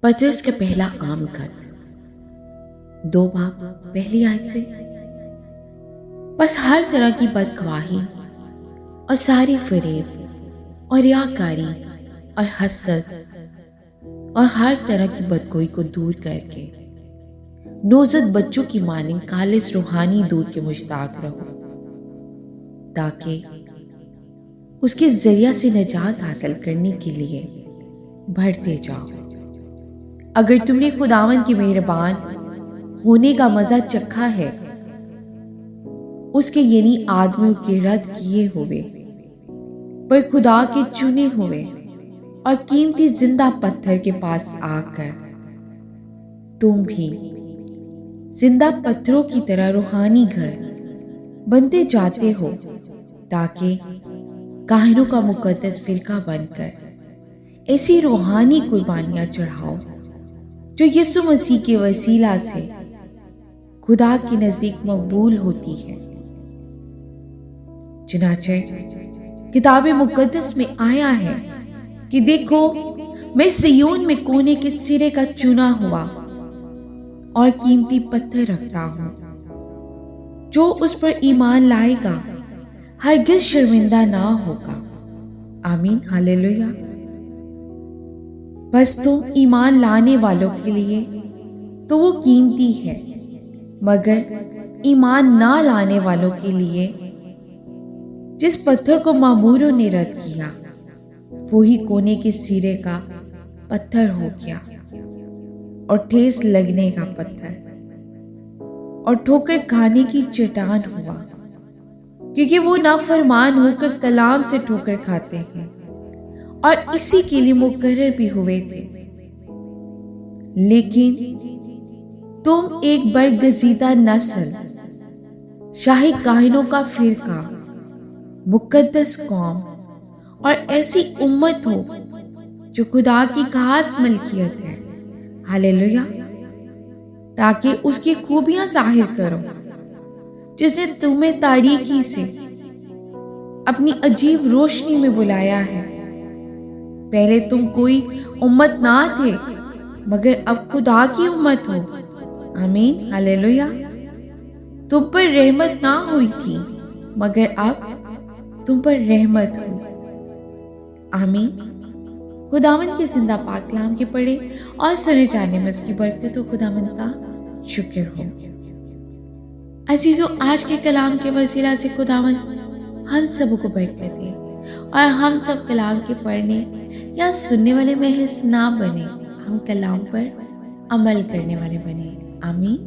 پطرس کا پہلا عام خط 2 باب پہلی آیت سے۔ بس ہر طرح کی بدخواہی اور ساری فریب اور ریاکاری اور حسد اور ہر طرح کی بدگوئی کو دور کر کے نوزد بچوں کی مانند خالص روحانی دودھ کے مشتاق رہو، تاکہ اس کے ذریعہ سے نجات حاصل کرنے کے لیے بڑھتے جاؤ۔ اگر تم نے خداوند کے مہربان ہونے کا مزہ چکھا ہے، اس کے یعنی آدمیوں کے رد کیے ہوئے پر خدا کے چنے ہوئے اور قیمتی زندہ پتھر کے پاس آ کر تم بھی زندہ پتھروں کی طرح روحانی گھر بنتے جاتے ہو، تاکہ کاہنوں کا مقدس فرقہ بن کر ایسی روحانی قربانیاں چڑھاؤ جو یسوع مسیح کے وسیلہ سے خدا کے نزدیک مقبول ہوتی ہے۔ چنانچہ کتاب مقدس میں آیا ہے کہ دیکھو، میں سیون میں کونے کے سرے کا چنا ہوا اور قیمتی پتھر رکھتا ہوں، جو اس پر ایمان لائے گا ہرگز شرمندہ نہ ہوگا۔ آمین، ہاللیلویہ۔ بس تم ایمان لانے والوں کے لیے تو وہ قیمتی ہے، مگر ایمان نہ لانے والوں کے لیے جس پتھر کو ماموروں نے رد کیا، وہی کونے کے سرے کا پتھر ہو گیا اور ٹھیس لگنے کا پتھر اور ٹھوکر کھانے کی چٹان ہوا، کیونکہ وہ نافرمان ہو کر کلام سے ٹھوکر کھاتے ہیں اور اسی کے لیے مقرر بھی ہوئے تھے۔ لیکن تم ایک برگزیدہ نسل، شاہی کاہنوں کا فرقہ، مقدس قوم اور ایسی امت ہو جو خدا کی خاص ملکیت ہے، ہاللیلویہ، تاکہ اس کی خوبیاں ظاہر کرو، جس نے تمہیں تاریکی سے اپنی عجیب روشنی میں بلایا ہے۔ پہلے تم کوئی امت نہ تھے، مگر اب خدا کی امت ہو۔ آمین، ہاللیلویہ۔ تم پر رحمت نہ ہوئی تھی، مگر اب تم پر رحمت ہو۔ آمین۔ خداوند کے زندہ پاک کلام کے پڑھے اور سنے جانے میں اس کی برکت و خداوند کا شکر ہو۔ عزیزو، آج کے کلام کے وسیلہ سے خداوند ہم سب کو برکت دے اور ہم سب کلام کے پڑھنے یا سننے والے محض نہ بنے، ہم کلام پر عمل کرنے والے بنے۔ آمین۔